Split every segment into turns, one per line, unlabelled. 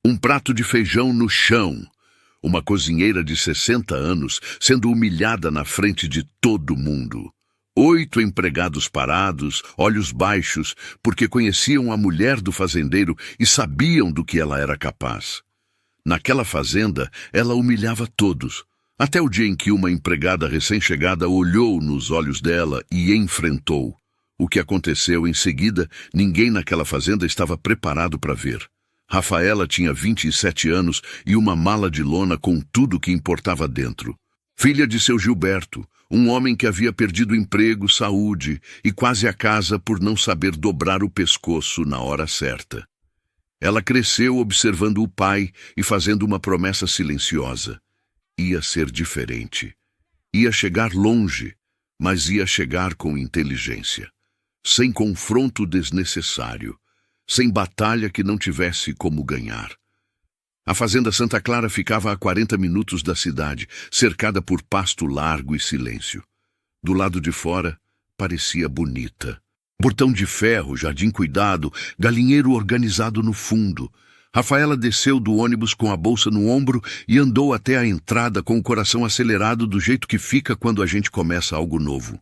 Um prato de feijão no chão. Uma cozinheira de 60 anos sendo humilhada na frente de todo mundo. 8 empregados parados, olhos baixos, porque conheciam a mulher do fazendeiro e sabiam do que ela era capaz. Naquela fazenda, ela humilhava todos, até o dia em que uma empregada recém-chegada olhou nos olhos dela e enfrentou. O que aconteceu em seguida, ninguém naquela fazenda estava preparado para ver. Rafaela tinha 27 anos e uma mala de lona com tudo que importava dentro. Filha de seu Gilberto, um homem que havia perdido emprego, saúde e quase a casa por não saber dobrar o pescoço na hora certa. Ela cresceu observando o pai e fazendo uma promessa silenciosa. Ia ser diferente. Ia chegar longe, mas ia chegar com inteligência. Sem confronto desnecessário. Sem batalha que não tivesse como ganhar. A fazenda Santa Clara ficava a 40 minutos da cidade, cercada por pasto largo e silêncio. Do lado de fora, parecia bonita. Portão de ferro, jardim cuidado, galinheiro organizado no fundo. Rafaela desceu do ônibus com a bolsa no ombro e andou até a entrada com o coração acelerado do jeito que fica quando a gente começa algo novo.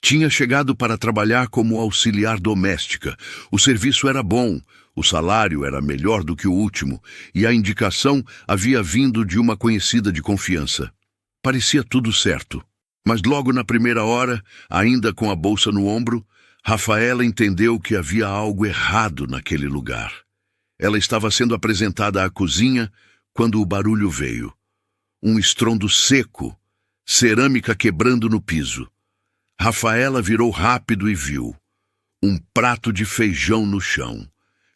Tinha chegado para trabalhar como auxiliar doméstica. O serviço era bom, o salário era melhor do que o último, e a indicação havia vindo de uma conhecida de confiança. Parecia tudo certo. Mas logo na primeira hora, ainda com a bolsa no ombro, Rafaela entendeu que havia algo errado naquele lugar. Ela estava sendo apresentada à cozinha quando o barulho veio. Um estrondo seco, cerâmica quebrando no piso. Rafaela virou rápido e viu um prato de feijão no chão,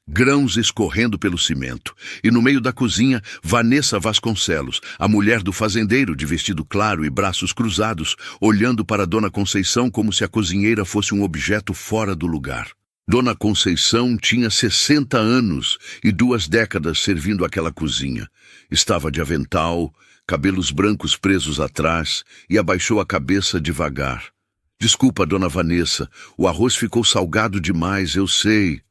grãos escorrendo pelo cimento, e no meio da cozinha, Vanessa Vasconcelos, a mulher do fazendeiro de vestido claro e braços cruzados, olhando para Dona Conceição como se a cozinheira fosse um objeto fora do lugar. Dona Conceição tinha 60 anos e 2 décadas servindo aquela cozinha. Estava de avental, cabelos brancos presos atrás, e abaixou a cabeça devagar. Desculpa, dona Vanessa, o arroz ficou salgado demais, eu sei.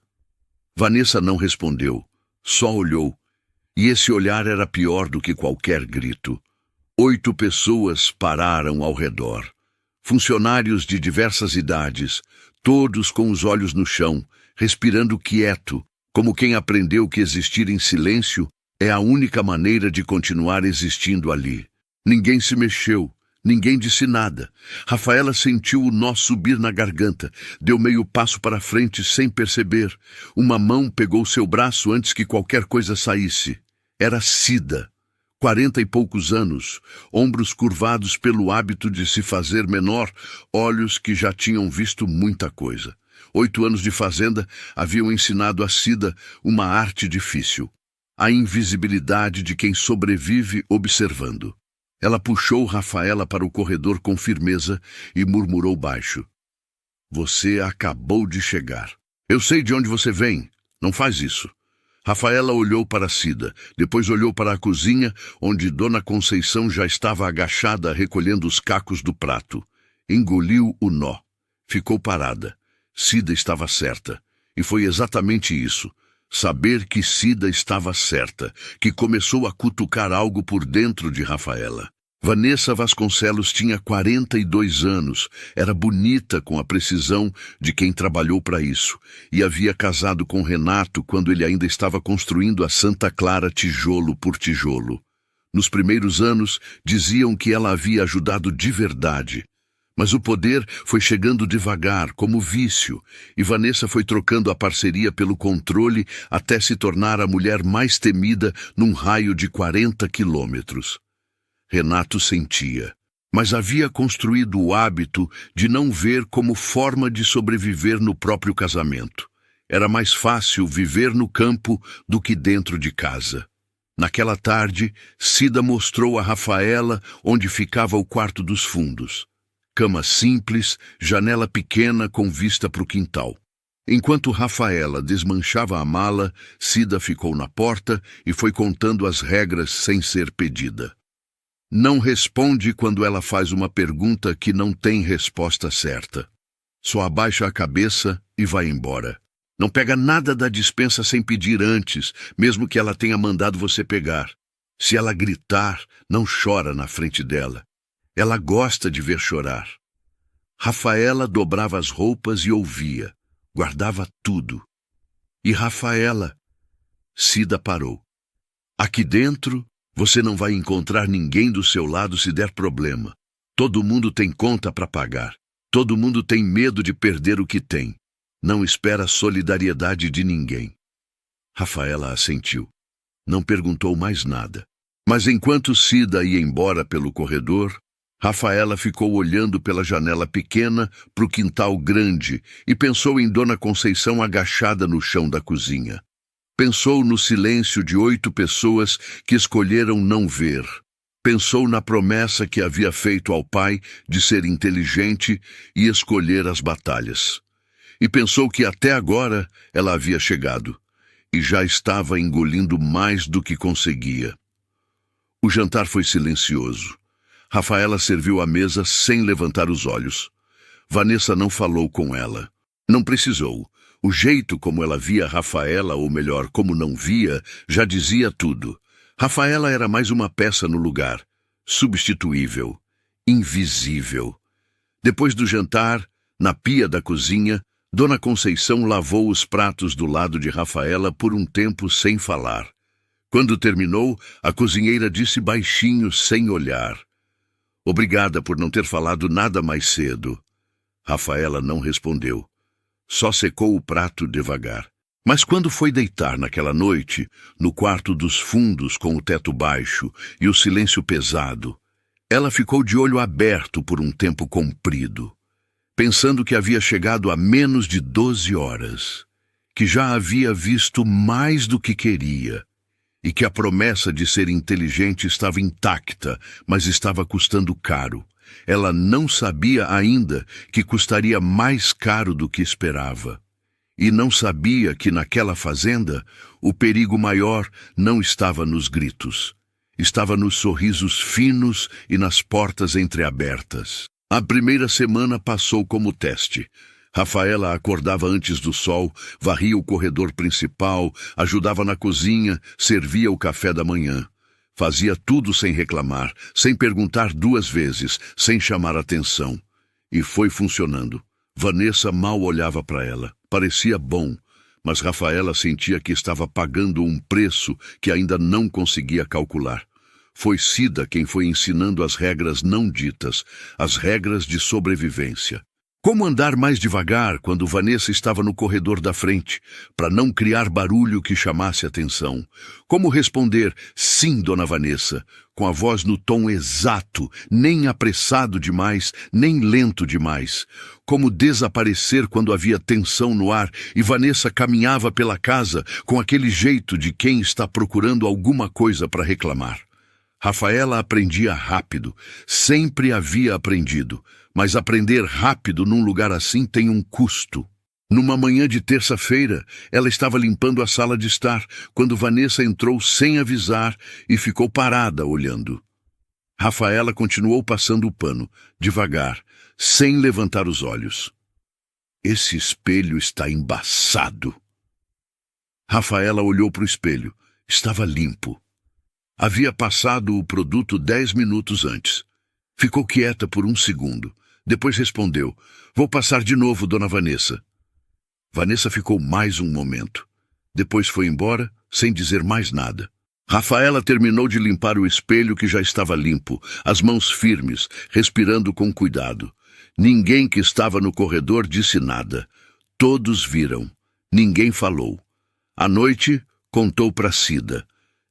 Vanessa não respondeu, só olhou. E esse olhar era pior do que qualquer grito. 8 pessoas pararam ao redor. Funcionários de diversas idades, todos com os olhos no chão, respirando quieto, como quem aprendeu que existir em silêncio é a única maneira de continuar existindo ali. Ninguém se mexeu. Ninguém disse nada. Rafaela sentiu o nó subir na garganta. Deu meio passo para frente sem perceber. Uma mão pegou seu braço antes que qualquer coisa saísse. Era Cida. 40 e poucos anos, ombros curvados pelo hábito de se fazer menor, olhos que já tinham visto muita coisa. 8 anos de fazenda haviam ensinado a Cida uma arte difícil. A invisibilidade de quem sobrevive observando. Ela puxou Rafaela para o corredor com firmeza e murmurou baixo. Você acabou de chegar. Eu sei de onde você vem. Não faz isso. Rafaela olhou para Cida, depois olhou para a cozinha, onde Dona Conceição já estava agachada recolhendo os cacos do prato. Engoliu o nó. Ficou parada. Cida estava certa. E foi exatamente isso. Saber que Cida estava certa, que começou a cutucar algo por dentro de Rafaela. Vanessa Vasconcelos tinha 42 anos, era bonita com a precisão de quem trabalhou para isso, e havia casado com Renato quando ele ainda estava construindo a Santa Clara tijolo por tijolo. Nos primeiros anos, diziam que ela havia ajudado de verdade. Mas o poder foi chegando devagar, como vício, e Vanessa foi trocando a parceria pelo controle até se tornar a mulher mais temida num raio de 40 quilômetros. Renato sentia, mas havia construído o hábito de não ver como forma de sobreviver no próprio casamento. Era mais fácil viver no campo do que dentro de casa. Naquela tarde, Cida mostrou a Rafaela onde ficava o quarto dos fundos. Cama simples, janela pequena com vista para o quintal. Enquanto Rafaela desmanchava a mala, Cida ficou na porta e foi contando as regras sem ser pedida. Não responde quando ela faz uma pergunta que não tem resposta certa. Só abaixa a cabeça e vai embora. Não pega nada da despensa sem pedir antes, mesmo que ela tenha mandado você pegar. Se ela gritar, não chora na frente dela. Ela gosta de ver chorar. Rafaela dobrava as roupas e ouvia. Guardava tudo. E Rafaela... Cida parou. Aqui dentro, você não vai encontrar ninguém do seu lado se der problema. Todo mundo tem conta para pagar. Todo mundo tem medo de perder o que tem. Não espera solidariedade de ninguém. Rafaela assentiu. Não perguntou mais nada. Mas enquanto Cida ia embora pelo corredor, Rafaela ficou olhando pela janela pequena para o quintal grande e pensou em Dona Conceição agachada no chão da cozinha. Pensou no silêncio de 8 pessoas que escolheram não ver. Pensou na promessa que havia feito ao pai de ser inteligente e escolher as batalhas. E pensou que até agora ela havia chegado e já estava engolindo mais do que conseguia. O jantar foi silencioso. Rafaela serviu a mesa sem levantar os olhos. Vanessa não falou com ela. Não precisou. O jeito como ela via Rafaela, ou melhor, como não via, já dizia tudo. Rafaela era mais uma peça no lugar, substituível, invisível. Depois do jantar, na pia da cozinha, Dona Conceição lavou os pratos do lado de Rafaela por um tempo sem falar. Quando terminou, a cozinheira disse baixinho, sem olhar: "Obrigada por não ter falado nada mais cedo." Rafaela não respondeu. Só secou o prato devagar. Mas quando foi deitar naquela noite, no quarto dos fundos com o teto baixo e o silêncio pesado, ela ficou de olho aberto por um tempo comprido, pensando que havia chegado a menos de 12 horas, que já havia visto mais do que queria, e que a promessa de ser inteligente estava intacta, mas estava custando caro. Ela não sabia ainda que custaria mais caro do que esperava. E não sabia que naquela fazenda o perigo maior não estava nos gritos. Estava nos sorrisos finos e nas portas entreabertas. A primeira semana passou como teste. Rafaela acordava antes do sol, varria o corredor principal, ajudava na cozinha, servia o café da manhã. Fazia tudo sem reclamar, sem perguntar 2 vezes, sem chamar atenção. E foi funcionando. Vanessa mal olhava para ela. Parecia bom, mas Rafaela sentia que estava pagando um preço que ainda não conseguia calcular. Foi Cida quem foi ensinando as regras não ditas, as regras de sobrevivência. Como andar mais devagar quando Vanessa estava no corredor da frente, para não criar barulho que chamasse atenção? Como responder "sim, dona Vanessa", com a voz no tom exato, nem apressado demais, nem lento demais? Como desaparecer quando havia tensão no ar e Vanessa caminhava pela casa com aquele jeito de quem está procurando alguma coisa para reclamar? Rafaela aprendia rápido, sempre havia aprendido, mas aprender rápido num lugar assim tem um custo. Numa manhã de terça-feira, ela estava limpando a sala de estar, quando Vanessa entrou sem avisar e ficou parada olhando. Rafaela continuou passando o pano, devagar, sem levantar os olhos. Esse espelho está embaçado. Rafaela olhou para o espelho. Estava limpo. Havia passado o produto 10 minutos antes. Ficou quieta por 1 segundo. Depois respondeu: "Vou passar de novo, dona Vanessa." Vanessa ficou mais um momento. Depois foi embora, sem dizer mais nada. Rafaela terminou de limpar o espelho que já estava limpo, as mãos firmes, respirando com cuidado. Ninguém que estava no corredor disse nada. Todos viram. Ninguém falou. À noite, contou para Cida.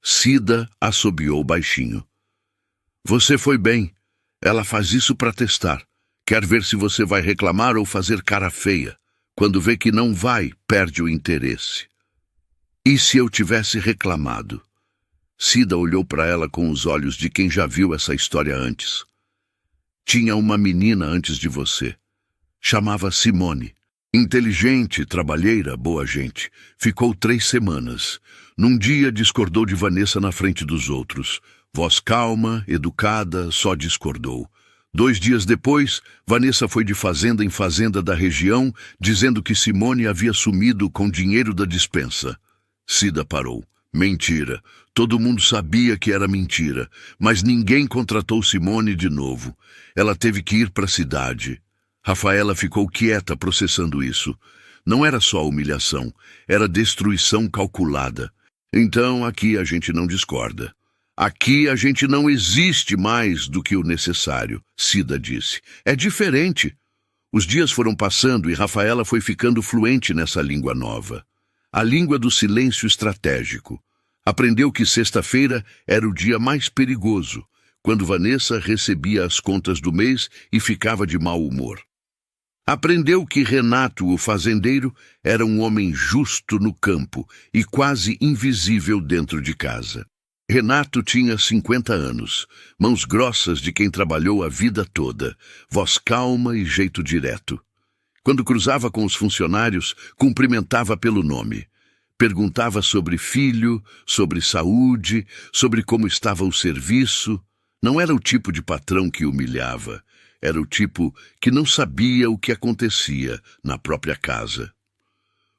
Cida assobiou baixinho. "Você foi bem. Ela faz isso para testar. Quer ver se você vai reclamar ou fazer cara feia. Quando vê que não vai, perde o interesse." "E se eu tivesse reclamado?" Cida olhou para ela com os olhos de quem já viu essa história antes. "Tinha uma menina antes de você. Chamava Simone. Inteligente, trabalheira, boa gente. Ficou 3 semanas. Num dia discordou de Vanessa na frente dos outros. Voz calma, educada, só discordou. 2 dias depois, Vanessa foi de fazenda em fazenda da região, dizendo que Simone havia sumido com dinheiro da despensa. Cida parou. Mentira. Todo mundo sabia que era mentira, mas ninguém contratou Simone de novo. Ela teve que ir para a cidade. Rafaela ficou quieta processando isso. Não era só humilhação, era destruição calculada. Então, aqui a gente não discorda. Aqui a gente não existe mais do que o necessário, Cida disse. É diferente. Os dias foram passando e Rafaela foi ficando fluente nessa língua nova. A língua do silêncio estratégico. Aprendeu que sexta-feira era o dia mais perigoso, quando Vanessa recebia as contas do mês e ficava de mau humor. Aprendeu que Renato, o fazendeiro, era um homem justo no campo e quase invisível dentro de casa. Renato tinha 50 anos, mãos grossas de quem trabalhou a vida toda, voz calma e jeito direto. Quando cruzava com os funcionários, cumprimentava pelo nome. Perguntava sobre filho, sobre saúde, sobre como estava o serviço. Não era o tipo de patrão que humilhava. Era o tipo que não sabia o que acontecia na própria casa.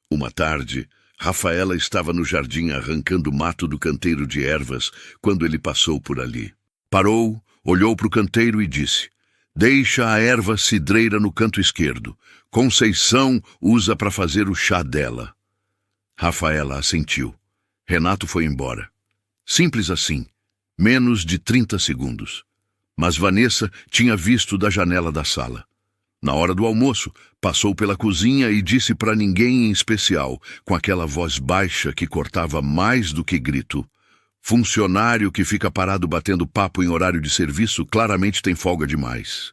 Uma tarde, Rafaela estava no jardim arrancando mato do canteiro de ervas quando ele passou por ali. Parou, olhou para o canteiro e disse: "Deixa a erva cidreira no canto esquerdo. Conceição usa para fazer o chá dela." Rafaela assentiu. Renato foi embora. Simples assim. Menos de 30 segundos. Mas Vanessa tinha visto da janela da sala. Na hora do almoço, passou pela cozinha e disse para ninguém em especial, com aquela voz baixa que cortava mais do que grito: "Funcionário que fica parado batendo papo em horário de serviço claramente tem folga demais."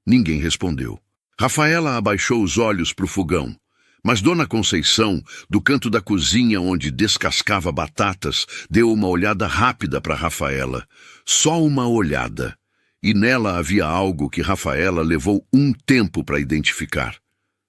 Ninguém respondeu. Rafaela abaixou os olhos para o fogão. Mas Dona Conceição, do canto da cozinha onde descascava batatas, deu uma olhada rápida para Rafaela. Só uma olhada. E nela havia algo que Rafaela levou um tempo para identificar.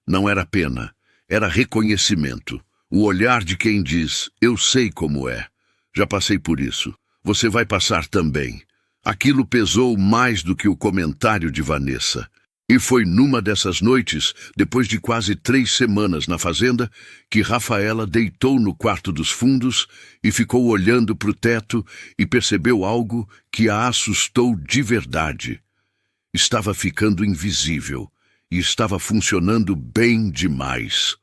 Não era pena, era reconhecimento. O olhar de quem diz: "Eu sei como é. Já passei por isso. Você vai passar também." Aquilo pesou mais do que o comentário de Vanessa. E foi numa dessas noites, depois de quase 3 semanas na fazenda, que Rafaela deitou no quarto dos fundos e ficou olhando para o teto e percebeu algo que a assustou de verdade. Estava ficando invisível e estava funcionando bem demais.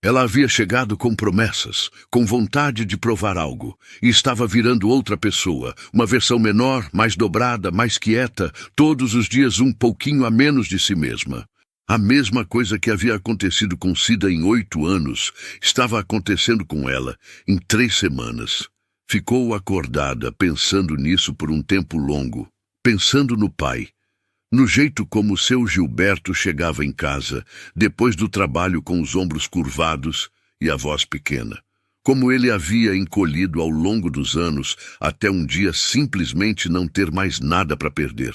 Ela havia chegado com promessas, com vontade de provar algo, e estava virando outra pessoa, uma versão menor, mais dobrada, mais quieta, todos os dias um pouquinho a menos de si mesma. A mesma coisa que havia acontecido com Cida em 8 anos, estava acontecendo com ela em 3 semanas. Ficou acordada, pensando nisso por um tempo longo, pensando no pai. No jeito como seu Gilberto chegava em casa, depois do trabalho com os ombros curvados e a voz pequena. Como ele havia encolhido ao longo dos anos, até um dia simplesmente não ter mais nada para perder.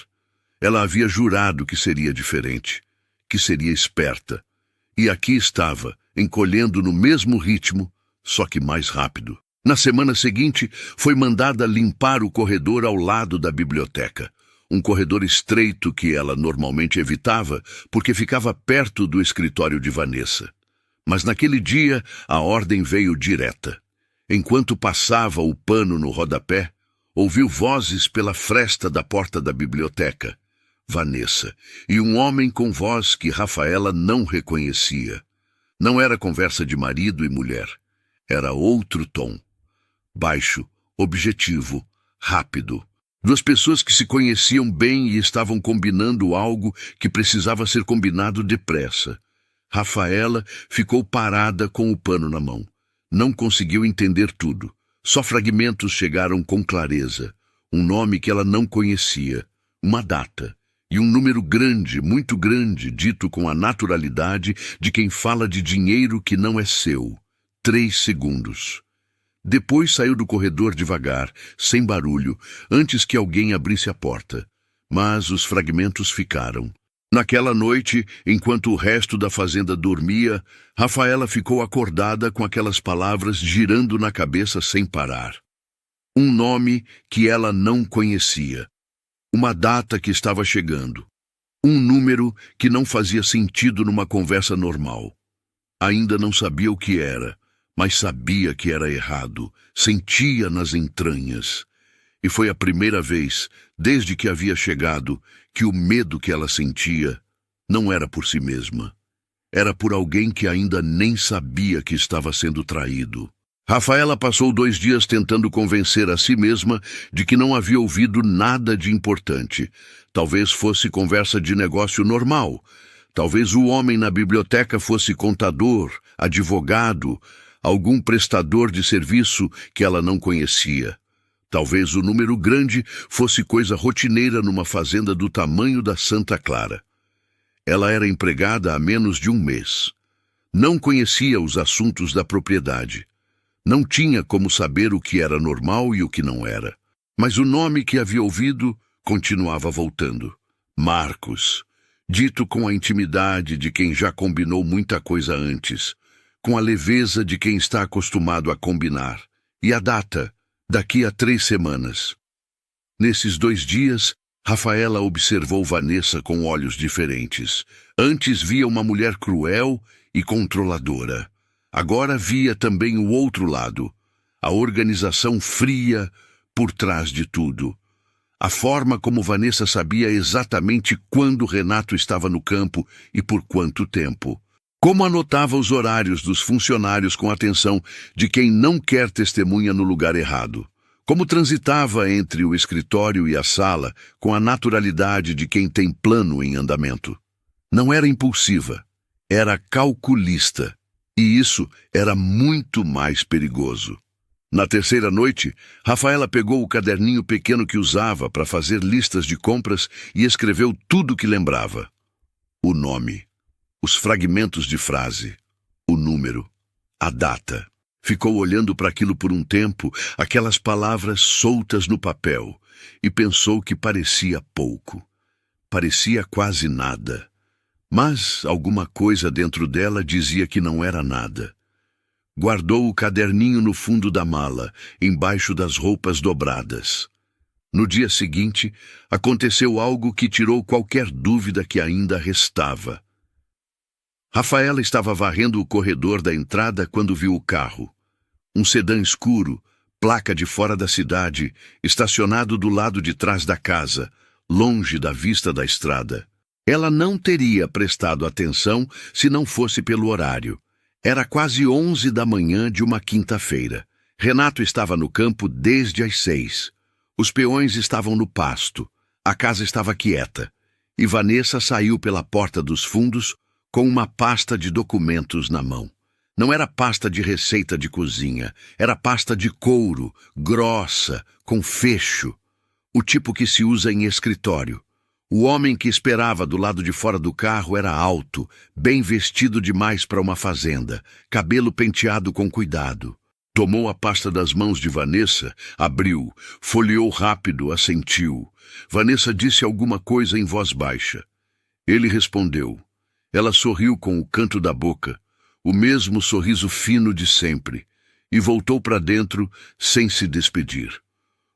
Ela havia jurado que seria diferente, que seria esperta. E aqui estava, encolhendo no mesmo ritmo, só que mais rápido. Na semana seguinte, foi mandada limpar o corredor ao lado da biblioteca. Um corredor estreito que ela normalmente evitava porque ficava perto do escritório de Vanessa. Mas naquele dia a ordem veio direta. Enquanto passava o pano no rodapé, ouviu vozes pela fresta da porta da biblioteca. Vanessa e um homem com voz que Rafaela não reconhecia. Não era conversa de marido e mulher. Era outro tom. Baixo, objetivo, rápido. 2 pessoas que se conheciam bem e estavam combinando algo que precisava ser combinado depressa. Rafaela ficou parada com o pano na mão. Não conseguiu entender tudo. Só fragmentos chegaram com clareza. Um nome que ela não conhecia, uma data, e um número grande, muito grande, dito com a naturalidade de quem fala de dinheiro que não é seu. 3 segundos. Depois saiu do corredor devagar, sem barulho, antes que alguém abrisse a porta. Mas os fragmentos ficaram. Naquela noite, enquanto o resto da fazenda dormia, Rafaela ficou acordada com aquelas palavras girando na cabeça sem parar. Um nome que ela não conhecia. Uma data que estava chegando. Um número que não fazia sentido numa conversa normal. Ainda não sabia o que era, mas sabia que era errado, sentia nas entranhas. E foi a primeira vez, desde que havia chegado, que o medo que ela sentia não era por si mesma. Era por alguém que ainda nem sabia que estava sendo traído. Rafaela passou 2 dias tentando convencer a si mesma de que não havia ouvido nada de importante. Talvez fosse conversa de negócio normal. Talvez o homem na biblioteca fosse contador, advogado, algum prestador de serviço que ela não conhecia. Talvez o número grande fosse coisa rotineira numa fazenda do tamanho da Santa Clara. Ela era empregada há menos de 1 mês. Não conhecia os assuntos da propriedade. Não tinha como saber o que era normal e o que não era. Mas o nome que havia ouvido continuava voltando. Marcos, dito com a intimidade de quem já combinou muita coisa antes, com a leveza de quem está acostumado a combinar. E a data, daqui a 3 semanas. Nesses 2 dias, Rafaela observou Vanessa com olhos diferentes. Antes via uma mulher cruel e controladora. Agora via também o outro lado, a organização fria por trás de tudo. A forma como Vanessa sabia exatamente quando Renato estava no campo e por quanto tempo. Como anotava os horários dos funcionários com atenção de quem não quer testemunha no lugar errado. Como transitava entre o escritório e a sala com a naturalidade de quem tem plano em andamento. Não era impulsiva, era calculista. E isso era muito mais perigoso. Na 3ª noite, Rafaela pegou o caderninho pequeno que usava para fazer listas de compras e escreveu tudo o que lembrava. O nome, os fragmentos de frase, o número, a data. Ficou olhando para aquilo por um tempo, aquelas palavras soltas no papel, e pensou que parecia pouco. Parecia quase nada. Mas alguma coisa dentro dela dizia que não era nada. Guardou o caderninho no fundo da mala, embaixo das roupas dobradas. No dia seguinte, aconteceu algo que tirou qualquer dúvida que ainda restava. Rafaela estava varrendo o corredor da entrada quando viu o carro. Um sedã escuro, placa de fora da cidade, estacionado do lado de trás da casa, longe da vista da estrada. Ela não teria prestado atenção se não fosse pelo horário. Era quase 11 da manhã de uma quinta-feira. Renato estava no campo desde as 6. Os peões estavam no pasto. A casa estava quieta. E Vanessa saiu pela porta dos fundos com uma pasta de documentos na mão. Não era pasta de receita de cozinha. Era pasta de couro, grossa, com fecho. O tipo que se usa em escritório. O homem que esperava do lado de fora do carro era alto, bem vestido demais para uma fazenda, cabelo penteado com cuidado. Tomou a pasta das mãos de Vanessa, abriu, folheou rápido, assentiu. Vanessa disse alguma coisa em voz baixa. Ele respondeu. Ela sorriu com o canto da boca, o mesmo sorriso fino de sempre, e voltou para dentro sem se despedir.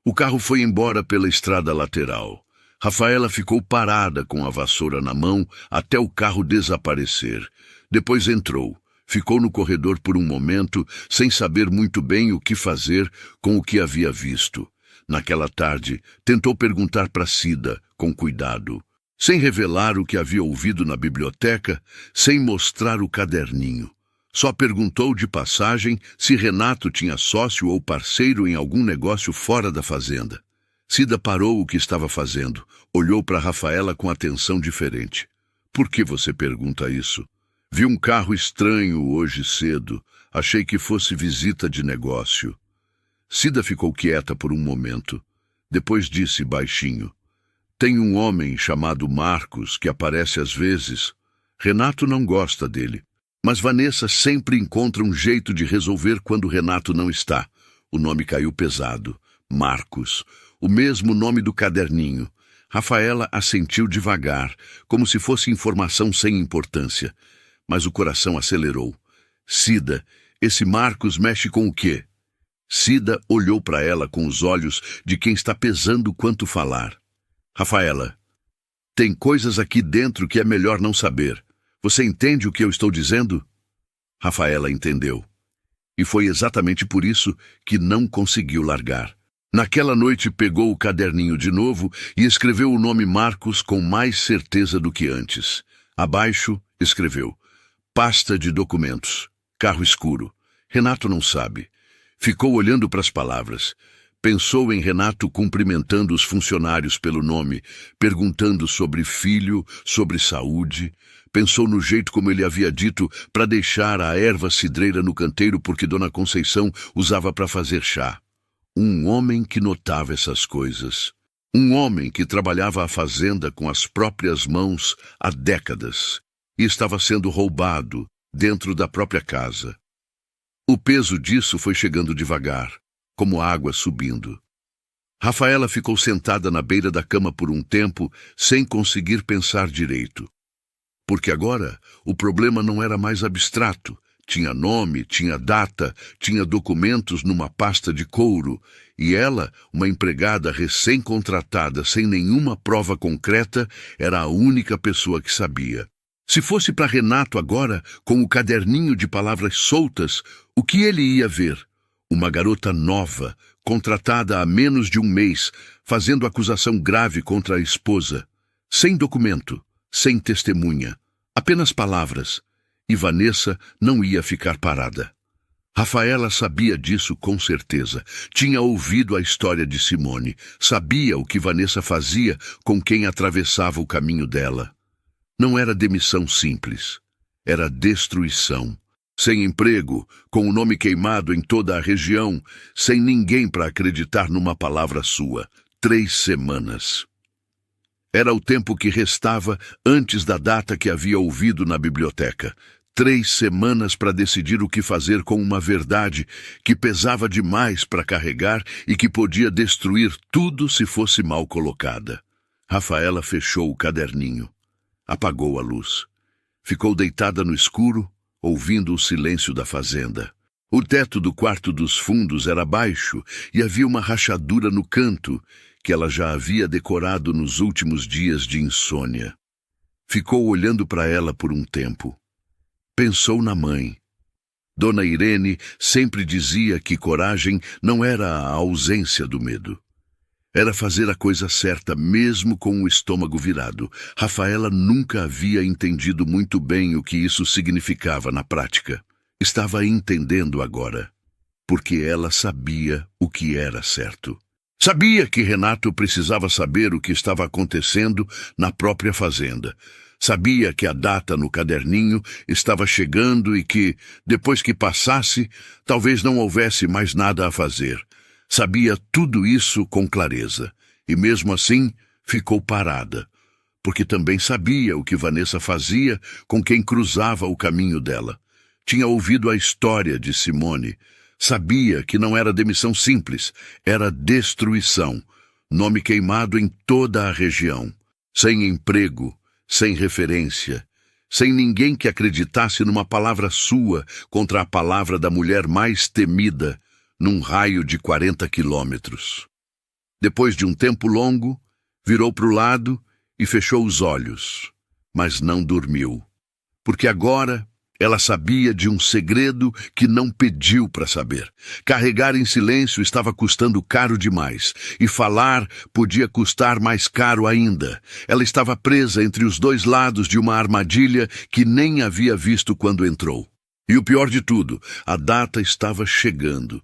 O carro foi embora pela estrada lateral. Rafaela ficou parada com a vassoura na mão até o carro desaparecer. Depois entrou. Ficou no corredor por um momento, sem saber muito bem o que fazer com o que havia visto. Naquela tarde, tentou perguntar para Cida, com cuidado, sem revelar o que havia ouvido na biblioteca, sem mostrar o caderninho. Só perguntou de passagem se Renato tinha sócio ou parceiro em algum negócio fora da fazenda. Cida parou o que estava fazendo, olhou para Rafaela com atenção diferente. Por que você pergunta isso? Vi um carro estranho hoje cedo. Achei que fosse visita de negócio. Cida ficou quieta por um momento. Depois disse baixinho. Tem um homem chamado Marcos que aparece às vezes. Renato não gosta dele. Mas Vanessa sempre encontra um jeito de resolver quando Renato não está. O nome caiu pesado. Marcos. O mesmo nome do caderninho. Rafaela assentiu devagar, como se fosse informação sem importância. Mas o coração acelerou. Cida, esse Marcos mexe com o quê? Cida olhou para ela com os olhos de quem está pesando quanto falar. Rafaela, Tem coisas aqui dentro que é melhor não saber. Você entende o que eu estou dizendo? Rafaela entendeu. E foi exatamente por isso que não conseguiu largar. Naquela noite pegou o caderninho de novo e escreveu o nome Marcos com mais certeza do que antes. Abaixo, escreveu: pasta de documentos, carro escuro. Renato não sabe. Ficou olhando para as palavras. Pensou em Renato cumprimentando os funcionários pelo nome, perguntando sobre filho, sobre saúde. Pensou no jeito como ele havia dito para deixar a erva cidreira no canteiro porque Dona Conceição usava para fazer chá. Um homem que notava essas coisas. Um homem que trabalhava a fazenda com as próprias mãos há décadas e estava sendo roubado dentro da própria casa. O peso disso foi chegando devagar, como água subindo. Rafaela ficou sentada na beira da cama por um tempo, sem conseguir pensar direito. Porque agora o problema não era mais abstrato. Tinha nome, tinha data, tinha documentos numa pasta de couro, e ela, uma empregada recém-contratada sem nenhuma prova concreta, era a única pessoa que sabia. Se fosse para Renato agora, com o caderninho de palavras soltas, o que ele ia ver? Uma garota nova, contratada há menos de um mês, fazendo acusação grave contra a esposa. Sem documento, sem testemunha, apenas palavras. E Vanessa não ia ficar parada. Rafaela sabia disso com certeza. Tinha ouvido a história de Simone. Sabia o que Vanessa fazia com quem atravessava o caminho dela. Não era demissão simples. Era destruição. Sem emprego, com o nome queimado em toda a região, sem ninguém para acreditar numa palavra sua. 3 semanas. Era o tempo que restava antes da data que havia ouvido na biblioteca. 3 semanas para decidir o que fazer com uma verdade que pesava demais para carregar e que podia destruir tudo se fosse mal colocada. Rafaela fechou o caderninho. Apagou a luz. Ficou deitada no escuro, ouvindo o silêncio da fazenda. O teto do quarto dos fundos era baixo e havia uma rachadura no canto que ela já havia decorado nos últimos dias de insônia. Ficou olhando para ela por um tempo. Pensou na mãe. Dona Irene sempre dizia que coragem não era a ausência do medo. Era fazer a coisa certa mesmo com o estômago virado. Rafaela nunca havia entendido muito bem o que isso significava na prática. Estava entendendo agora, porque ela sabia o que era certo. Sabia que Renato precisava saber o que estava acontecendo na própria fazenda. Sabia que a data no caderninho estava chegando e que, depois que passasse, talvez não houvesse mais nada a fazer. Sabia tudo isso com clareza, e mesmo assim ficou parada, porque também sabia o que Vanessa fazia com quem cruzava o caminho dela. Tinha ouvido a história de Simone. Sabia que não era demissão simples, era destruição. Nome queimado em toda a região. Sem emprego, sem referência, sem ninguém que acreditasse numa palavra sua contra a palavra da mulher mais temida, num raio de 40 quilômetros. Depois de um tempo longo, virou para o lado e fechou os olhos, mas não dormiu, porque agora ela sabia de um segredo que não pediu para saber. Carregar em silêncio estava custando caro demais, e falar podia custar mais caro ainda. Ela estava presa entre os 2 lados de uma armadilha que nem havia visto quando entrou. E o pior de tudo, a data estava chegando,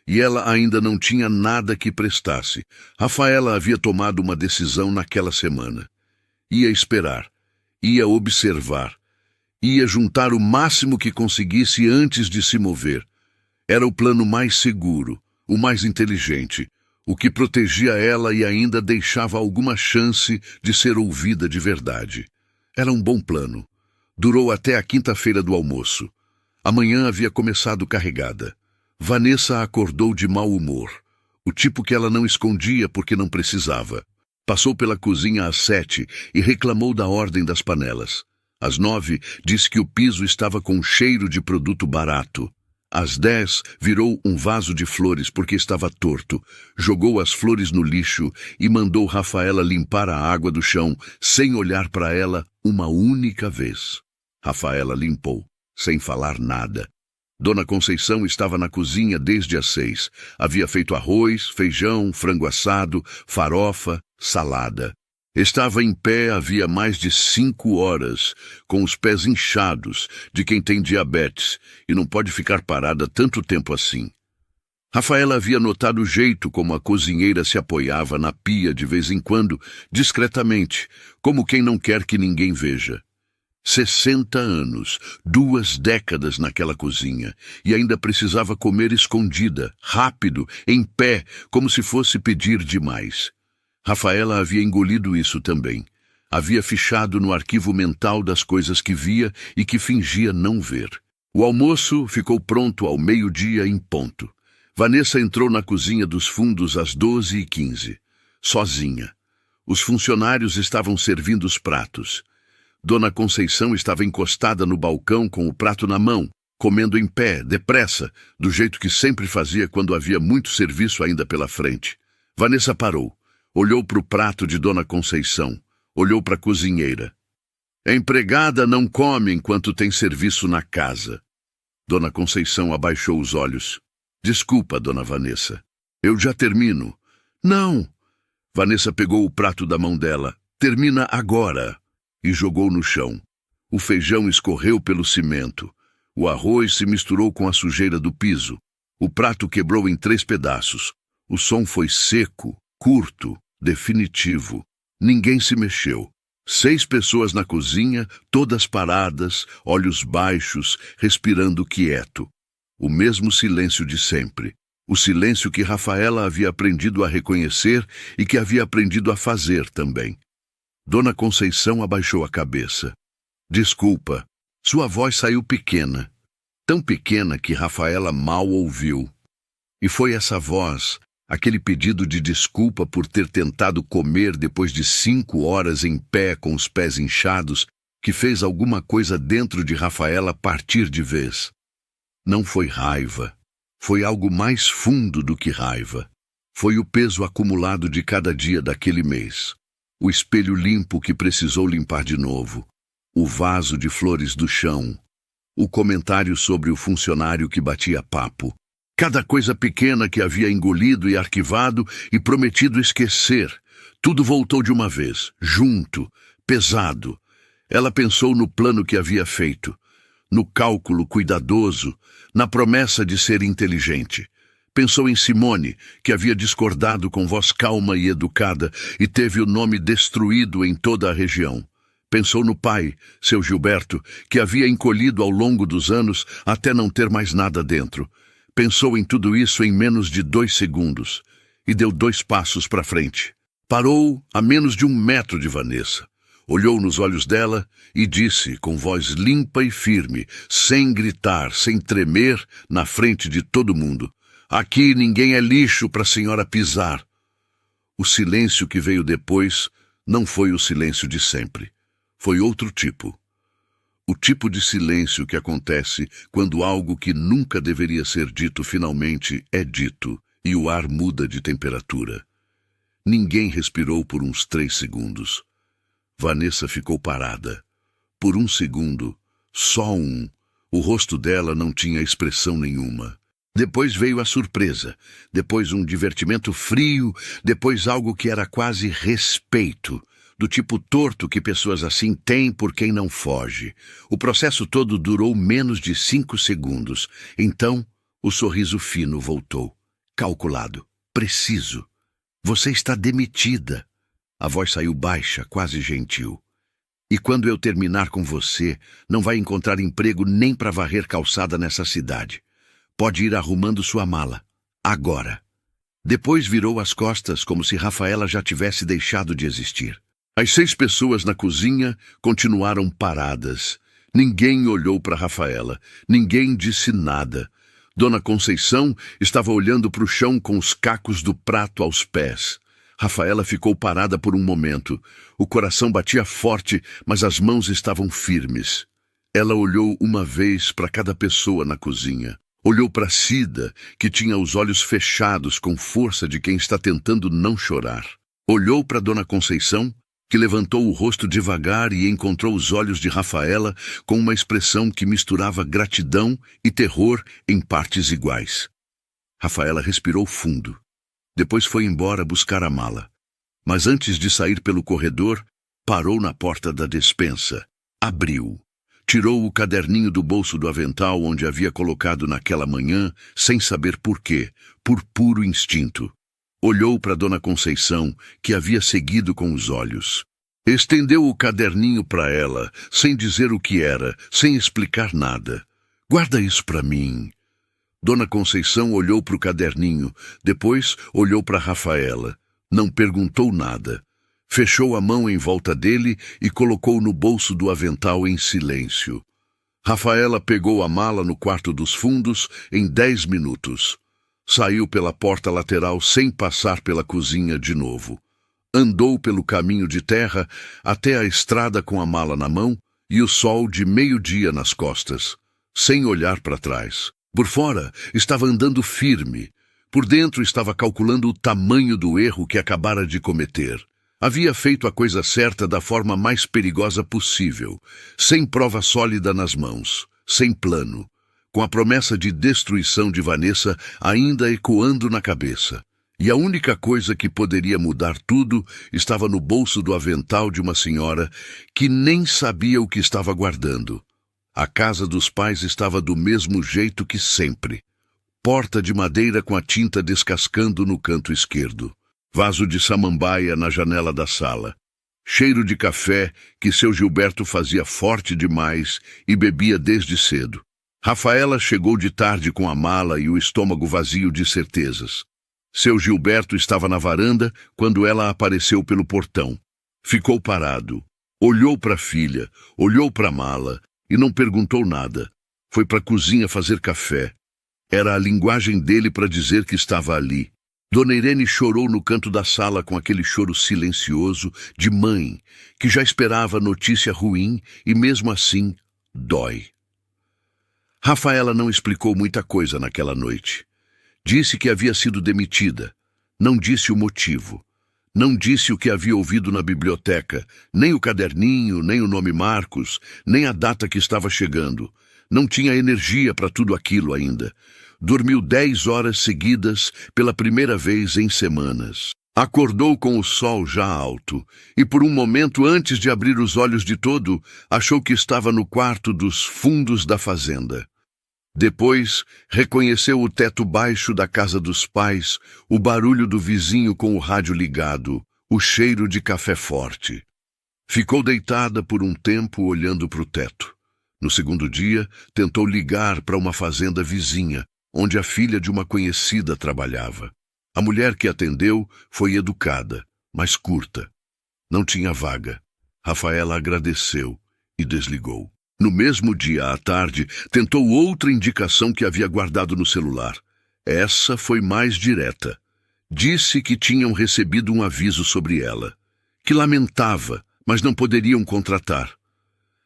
e ela ainda não tinha nada que prestasse. Rafaela havia tomado uma decisão naquela semana. Ia esperar, ia observar, ia juntar o máximo que conseguisse antes de se mover. Era o plano mais seguro, o mais inteligente, o que protegia ela e ainda deixava alguma chance de ser ouvida de verdade. Era um bom plano. Durou até a quinta-feira do almoço. A manhã havia começado carregada. Vanessa acordou de mau humor, o tipo que ela não escondia porque não precisava. Passou pela cozinha às 7 e reclamou da ordem das panelas. Às 9, disse que o piso estava com cheiro de produto barato. Às 10, virou um vaso de flores porque estava torto, jogou as flores no lixo e mandou Rafaela limpar a água do chão, sem olhar para ela uma única vez. Rafaela limpou, sem falar nada. Dona Conceição estava na cozinha desde as 6. Havia feito arroz, feijão, frango assado, farofa, salada. Estava em pé havia mais de 5 horas, com os pés inchados, de quem tem diabetes, e não pode ficar parada tanto tempo assim. Rafaela havia notado o jeito como a cozinheira se apoiava na pia de vez em quando, discretamente, como quem não quer que ninguém veja. 60 anos, 2 décadas naquela cozinha, e ainda precisava comer escondida, rápido, em pé, como se fosse pedir demais. Rafaela havia engolido isso também. Havia fichado no arquivo mental das coisas que via e que fingia não ver. O almoço ficou pronto ao 12:00 em ponto. Vanessa entrou na cozinha dos fundos às 12:15, sozinha. Os funcionários estavam servindo os pratos. Dona Conceição estava encostada no balcão com o prato na mão, comendo em pé, depressa, do jeito que sempre fazia quando havia muito serviço ainda pela frente. Vanessa parou. Olhou para o prato de Dona Conceição. Olhou para a cozinheira. A empregada não come enquanto tem serviço na casa. Dona Conceição abaixou os olhos. Desculpa, Dona Vanessa. Eu já termino. Não. Vanessa pegou o prato da mão dela. Termina agora. E jogou no chão. O feijão escorreu pelo cimento. O arroz se misturou com a sujeira do piso. O prato quebrou em 3 pedaços. O som foi seco, curto, definitivo. Ninguém se mexeu. 6 pessoas na cozinha, todas paradas, olhos baixos, respirando quieto. O mesmo silêncio de sempre. O silêncio que Rafaela havia aprendido a reconhecer e que havia aprendido a fazer também. Dona Conceição abaixou a cabeça. Desculpa. Sua voz saiu pequena. Tão pequena que Rafaela mal ouviu. E foi essa voz, aquele pedido de desculpa por ter tentado comer depois de 5 horas em pé com os pés inchados, que fez alguma coisa dentro de Rafaela partir de vez. Não foi raiva. Foi algo mais fundo do que raiva. Foi o peso acumulado de cada dia daquele mês. O espelho limpo que precisou limpar de novo. O vaso de flores do chão. O comentário sobre o funcionário que batia papo. Cada coisa pequena que havia engolido e arquivado e prometido esquecer. Tudo voltou de uma vez, junto, pesado. Ela pensou no plano que havia feito, no cálculo cuidadoso, na promessa de ser inteligente. Pensou em Simone, que havia discordado com voz calma e educada e teve o nome destruído em toda a região. Pensou no pai, seu Gilberto, que havia encolhido ao longo dos anos até não ter mais nada dentro. Pensou em tudo isso em menos de 2 segundos e deu 2 passos para frente. Parou a menos de 1 metro de Vanessa. Olhou nos olhos dela e disse, com voz limpa e firme, sem gritar, sem tremer, na frente de todo mundo: aqui ninguém é lixo para a senhora pisar. O silêncio que veio depois não foi o silêncio de sempre. Foi outro tipo. O tipo de silêncio que acontece quando algo que nunca deveria ser dito finalmente é dito e o ar muda de temperatura. Ninguém respirou por uns 3 segundos. Vanessa ficou parada. Por 1 segundo, só um, o rosto dela não tinha expressão nenhuma. Depois veio a surpresa, depois um divertimento frio, depois algo que era quase respeito, do tipo torto que pessoas assim têm por quem não foge. O processo todo durou menos de 5 segundos. Então, o sorriso fino voltou. Calculado. Preciso. Você está demitida. A voz saiu baixa, quase gentil. E quando eu terminar com você, não vai encontrar emprego nem para varrer calçada nessa cidade. Pode ir arrumando sua mala. Agora. Depois virou as costas como se Rafaela já tivesse deixado de existir. As 6 pessoas na cozinha continuaram paradas. Ninguém olhou para Rafaela. Ninguém disse nada. Dona Conceição estava olhando para o chão com os cacos do prato aos pés. Rafaela ficou parada por um momento. O coração batia forte, mas as mãos estavam firmes. Ela olhou uma vez para cada pessoa na cozinha. Olhou para Cida, que tinha os olhos fechados com força de quem está tentando não chorar. Olhou para Dona Conceição, que levantou o rosto devagar e encontrou os olhos de Rafaela com uma expressão que misturava gratidão e terror em partes iguais. Rafaela respirou fundo. Depois foi embora buscar a mala. Mas antes de sair pelo corredor, parou na porta da despensa. Abriu. Tirou o caderninho do bolso do avental onde havia colocado naquela manhã, sem saber por quê, por puro instinto. Olhou para Dona Conceição, que havia seguido com os olhos. Estendeu o caderninho para ela, sem dizer o que era, sem explicar nada. Guarda isso para mim. Dona Conceição olhou para o caderninho, depois olhou para Rafaela. Não perguntou nada. Fechou a mão em volta dele e colocou no bolso do avental em silêncio. Rafaela pegou a mala no quarto dos fundos em 10 minutos. Saiu pela porta lateral sem passar pela cozinha de novo. Andou pelo caminho de terra até a estrada com a mala na mão e o sol de meio-dia nas costas, sem olhar para trás. Por fora, estava andando firme. Por dentro, estava calculando o tamanho do erro que acabara de cometer. Havia feito a coisa certa da forma mais perigosa possível, sem prova sólida nas mãos, sem plano, com a promessa de destruição de Vanessa ainda ecoando na cabeça. E a única coisa que poderia mudar tudo estava no bolso do avental de uma senhora que nem sabia o que estava guardando. A casa dos pais estava do mesmo jeito que sempre. Porta de madeira com a tinta descascando no canto esquerdo. Vaso de samambaia na janela da sala. Cheiro de café que seu Gilberto fazia forte demais e bebia desde cedo. Rafaela chegou de tarde com a mala e o estômago vazio de certezas. Seu Gilberto estava na varanda quando ela apareceu pelo portão. Ficou parado. Olhou para a filha, olhou para a mala e não perguntou nada. Foi para a cozinha fazer café. Era a linguagem dele para dizer que estava ali. Dona Irene chorou no canto da sala com aquele choro silencioso de mãe, que já esperava notícia ruim e mesmo assim dói. Rafaela não explicou muita coisa naquela noite. Disse que havia sido demitida. Não disse o motivo. Não disse o que havia ouvido na biblioteca, nem o caderninho, nem o nome Marcos, nem a data que estava chegando. Não tinha energia para tudo aquilo ainda. Dormiu 10 horas seguidas pela primeira vez em semanas. Acordou com o sol já alto e por um momento antes de abrir os olhos de todo, achou que estava no quarto dos fundos da fazenda. Depois, reconheceu o teto baixo da casa dos pais, o barulho do vizinho com o rádio ligado, o cheiro de café forte. Ficou deitada por um tempo olhando para o teto. No segundo dia, tentou ligar para uma fazenda vizinha, onde a filha de uma conhecida trabalhava. A mulher que atendeu foi educada, mas curta. Não tinha vaga. Rafaela agradeceu e desligou. No mesmo dia à tarde, tentou outra indicação que havia guardado no celular. Essa foi mais direta. Disse que tinham recebido um aviso sobre ela, que lamentava, mas não poderiam contratar.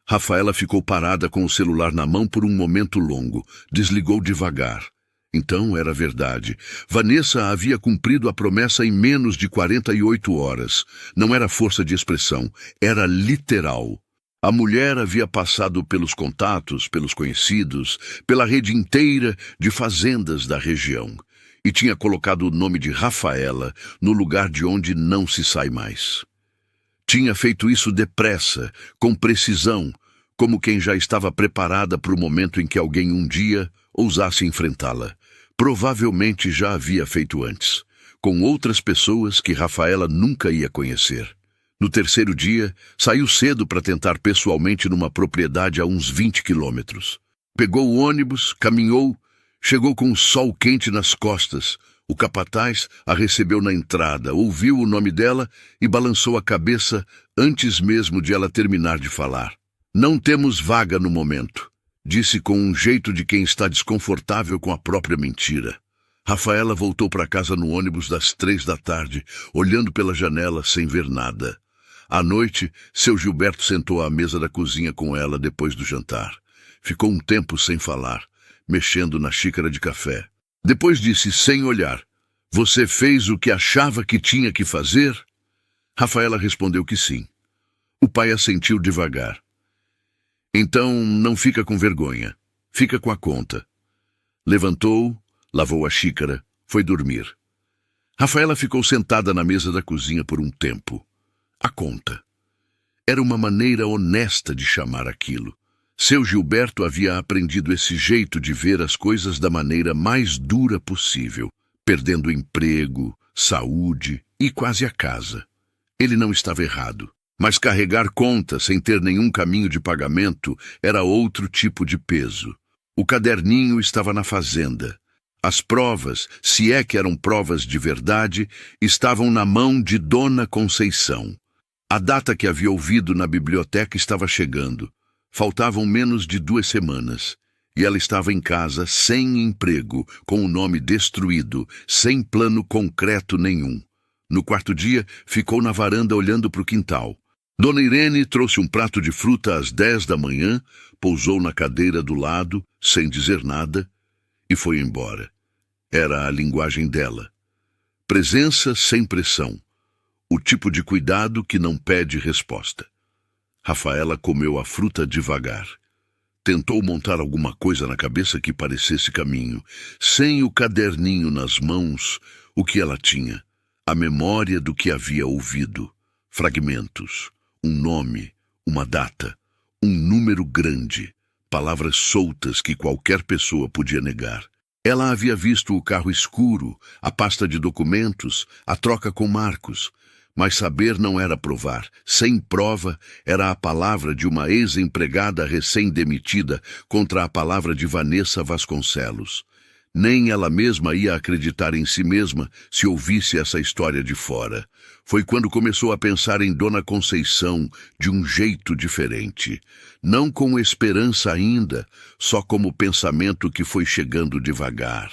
Rafaela ficou parada com o celular na mão por um momento longo. Desligou devagar. Então era verdade. Vanessa havia cumprido a promessa em menos de 48 horas. Não era força de expressão, era literal. A mulher havia passado pelos contatos, pelos conhecidos, pela rede inteira de fazendas da região e tinha colocado o nome de Rafaela no lugar de onde não se sai mais. Tinha feito isso depressa, com precisão, como quem já estava preparada para o momento em que alguém um dia ousasse enfrentá-la. Provavelmente já havia feito antes, com outras pessoas que Rafaela nunca ia conhecer. No terceiro dia, saiu cedo para tentar pessoalmente numa propriedade a uns 20 quilômetros. Pegou o ônibus, caminhou, chegou com o sol quente nas costas. O capataz a recebeu na entrada, ouviu o nome dela e balançou a cabeça antes mesmo de ela terminar de falar. Não temos vaga no momento, disse com um jeito de quem está desconfortável com a própria mentira. Rafaela voltou para casa no ônibus das 3 da tarde, olhando pela janela sem ver nada. À noite, seu Gilberto sentou à mesa da cozinha com ela depois do jantar. Ficou um tempo sem falar. mexendo na xícara de café. Depois disse, sem olhar, você fez o que achava que tinha que fazer? Rafaela respondeu que sim. O pai assentiu devagar. Então, não fica com vergonha. Fica com a conta. Levantou, lavou a xícara, foi dormir. Rafaela ficou sentada na mesa da cozinha por um tempo. A conta. Era uma maneira honesta de chamar aquilo. Seu Gilberto havia aprendido esse jeito de ver as coisas da maneira mais dura possível, perdendo o emprego, saúde e quase a casa. Ele não estava errado, mas carregar conta sem ter nenhum caminho de pagamento era outro tipo de peso. O caderninho estava na fazenda. As provas, se é que eram provas de verdade, estavam na mão de Dona Conceição. A data que havia ouvido na biblioteca estava chegando. Faltavam menos de 2 semanas. E ela estava em casa, sem emprego, com o nome destruído, sem plano concreto nenhum. No quarto dia, ficou na varanda olhando para o quintal. Dona Irene trouxe um prato de fruta às 10 da manhã, pousou na cadeira do lado, sem dizer nada, e foi embora. Era a linguagem dela. Presença sem pressão. O tipo de cuidado que não pede resposta. Rafaela comeu a fruta devagar. Tentou montar alguma coisa na cabeça que parecesse caminho. Sem o caderninho nas mãos, o que ela tinha? A memória do que havia ouvido. Fragmentos. Um nome, uma data, um número grande. Palavras soltas que qualquer pessoa podia negar. Ela havia visto o carro escuro, a pasta de documentos, a troca com Marcos. Mas saber não era provar. Sem prova, era a palavra de uma ex-empregada recém-demitida contra a palavra de Vanessa Vasconcelos. Nem ela mesma ia acreditar em si mesma se ouvisse essa história de fora. Foi quando começou a pensar em Dona Conceição de um jeito diferente. Não com esperança ainda, só como pensamento que foi chegando devagar.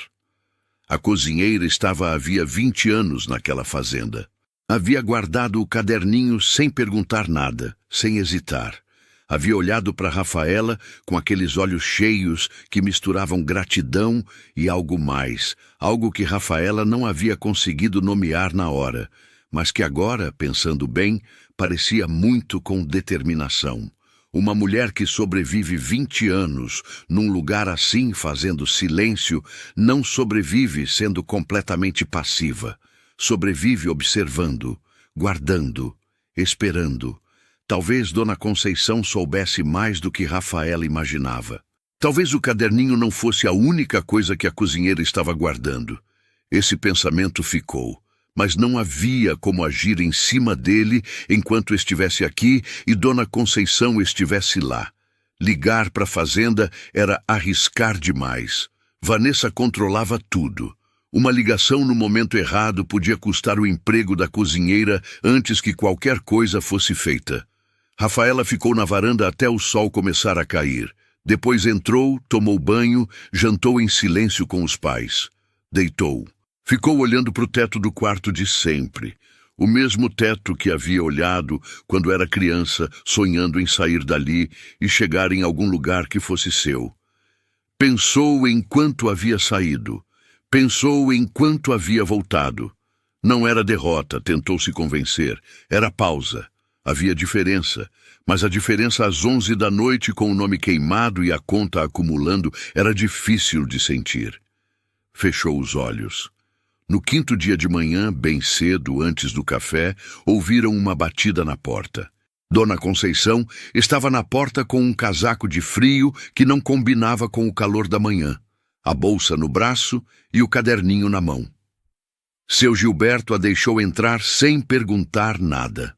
A cozinheira estava havia 20 anos naquela fazenda. Havia guardado o caderninho sem perguntar nada, sem hesitar. Havia olhado para Rafaela com aqueles olhos cheios que misturavam gratidão e algo mais, algo que Rafaela não havia conseguido nomear na hora, mas que agora, pensando bem, parecia muito com determinação. Uma mulher que sobrevive 20 anos num lugar assim, fazendo silêncio, não sobrevive sendo completamente passiva. Sobrevive observando, guardando, esperando. Talvez Dona Conceição soubesse mais do que Rafaela imaginava. Talvez o caderninho não fosse a única coisa que a cozinheira estava guardando. Esse pensamento ficou, mas não havia como agir em cima dele enquanto estivesse aqui e Dona Conceição estivesse lá. Ligar para a fazenda era arriscar demais. Vanessa controlava tudo. Uma ligação no momento errado podia custar o emprego da cozinheira antes que qualquer coisa fosse feita. Rafaela ficou na varanda até o sol começar a cair. Depois entrou, tomou banho, jantou em silêncio com os pais. Deitou. Ficou olhando para o teto do quarto de sempre. O mesmo teto que havia olhado quando era criança, sonhando em sair dali e chegar em algum lugar que fosse seu. Pensou em quanto havia saído. Pensou em quanto havia voltado. Não era derrota, tentou se convencer. Era pausa. Havia diferença, mas a diferença às 11 da noite com o nome queimado e a conta acumulando era difícil de sentir. Fechou os olhos. No 5º dia de manhã, bem cedo, antes do café, ouviram uma batida na porta. Dona Conceição estava na porta com um casaco de frio que não combinava com o calor da manhã, a bolsa no braço e o caderninho na mão. Seu Gilberto a deixou entrar sem perguntar nada.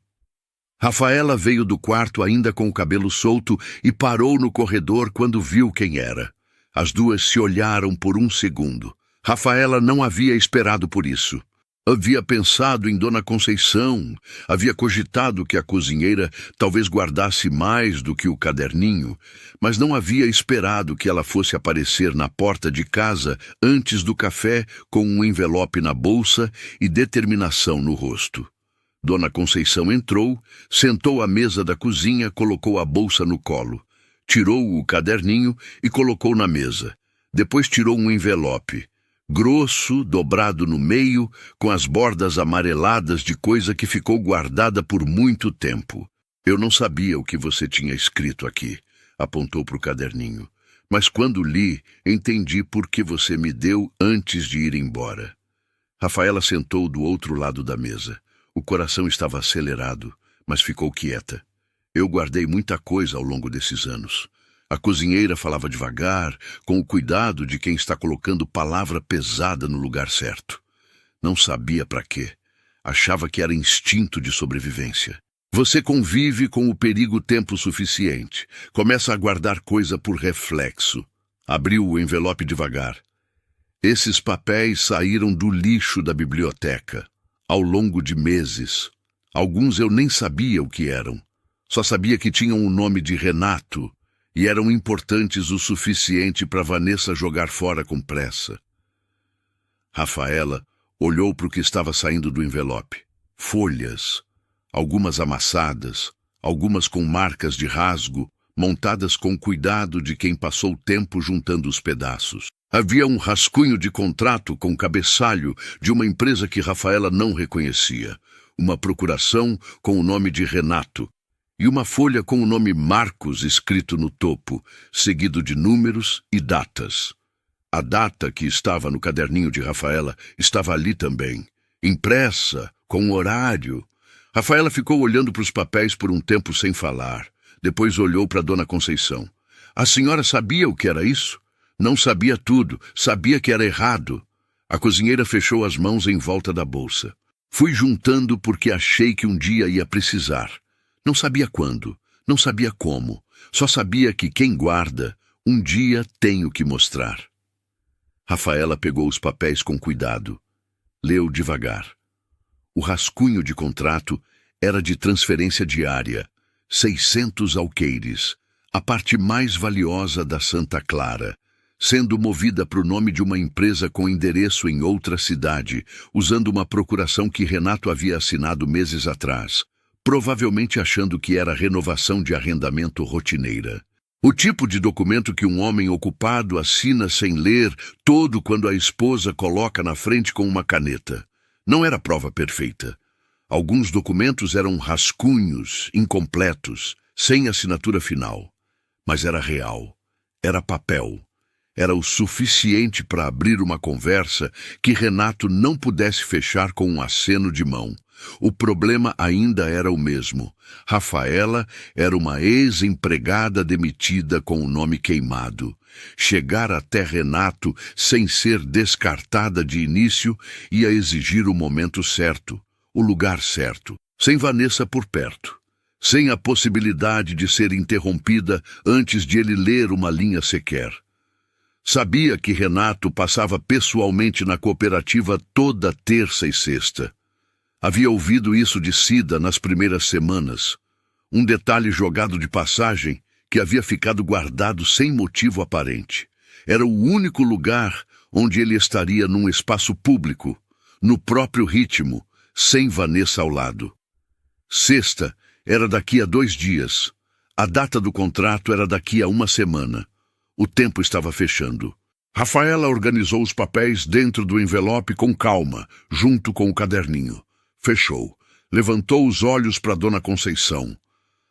Rafaela veio do quarto ainda com o cabelo solto e parou no corredor quando viu quem era. As duas se olharam por um segundo. Rafaela não havia esperado por isso. Havia pensado em Dona Conceição, havia cogitado que a cozinheira talvez guardasse mais do que o caderninho, mas não havia esperado que ela fosse aparecer na porta de casa antes do café com um envelope na bolsa e determinação no rosto. Dona Conceição entrou, sentou à mesa da cozinha, colocou a bolsa no colo, tirou o caderninho e colocou na mesa. Depois tirou um envelope, grosso, dobrado no meio, com as bordas amareladas de coisa que ficou guardada por muito tempo. Eu não sabia o que você tinha escrito aqui, apontou para o caderninho. Mas quando li, entendi por que você me deu antes de ir embora. Rafaela sentou do outro lado da mesa. O coração estava acelerado, mas ficou quieta. Eu guardei muita coisa ao longo desses anos. A cozinheira falava devagar, com o cuidado de quem está colocando palavra pesada no lugar certo. Não sabia para quê. Achava que era instinto de sobrevivência. Você convive com o perigo tempo suficiente. Começa a guardar coisa por reflexo. Abriu o envelope devagar. Esses papéis saíram do lixo da biblioteca, ao longo de meses. Alguns eu nem sabia o que eram. Só sabia que tinham o nome de Renato e eram importantes o suficiente para Vanessa jogar fora com pressa. Rafaela olhou para o que estava saindo do envelope. Folhas, algumas amassadas, algumas com marcas de rasgo, montadas com cuidado de quem passou tempo juntando os pedaços. Havia um rascunho de contrato com cabeçalho de uma empresa que Rafaela não reconhecia, uma procuração com o nome de Renato, e uma folha com o nome Marcos escrito no topo, seguido de números e datas. A data que estava no caderninho de Rafaela estava ali também, impressa, com horário. Rafaela ficou olhando para os papéis por um tempo sem falar. Depois olhou para Dona Conceição. A senhora sabia o que era isso? Não sabia tudo, sabia que era errado. A cozinheira fechou as mãos em volta da bolsa. Fui juntando porque achei que um dia ia precisar. Não sabia quando, não sabia como, só sabia que quem guarda, um dia tem o que mostrar. Rafaela pegou os papéis com cuidado. Leu devagar. O rascunho de contrato era de transferência diária, 600 alqueires, a parte mais valiosa da Santa Clara, sendo movida para o nome de uma empresa com endereço em outra cidade, usando uma procuração que Renato havia assinado meses atrás, provavelmente achando que era renovação de arrendamento rotineira. O tipo de documento que um homem ocupado assina sem ler todo quando a esposa coloca na frente com uma caneta. Não era prova perfeita. Alguns documentos eram rascunhos, incompletos, sem assinatura final. Mas era real. Era papel. Era o suficiente para abrir uma conversa que Renato não pudesse fechar com um aceno de mão. O problema ainda era o mesmo. Rafaela era uma ex-empregada demitida com o nome queimado. Chegar até Renato sem ser descartada de início ia exigir o momento certo, o lugar certo, sem Vanessa por perto, sem a possibilidade de ser interrompida antes de ele ler uma linha sequer. Sabia que Renato passava pessoalmente na cooperativa toda terça e sexta. Havia ouvido isso de Cida nas primeiras semanas. Um detalhe jogado de passagem que havia ficado guardado sem motivo aparente. Era o único lugar onde ele estaria num espaço público, no próprio ritmo, sem Vanessa ao lado. Sexta era daqui a 2 dias. A data do contrato era daqui a 1 semana. O tempo estava fechando. Rafaela organizou os papéis dentro do envelope com calma, junto com o caderninho. Fechou. Levantou os olhos para Dona Conceição.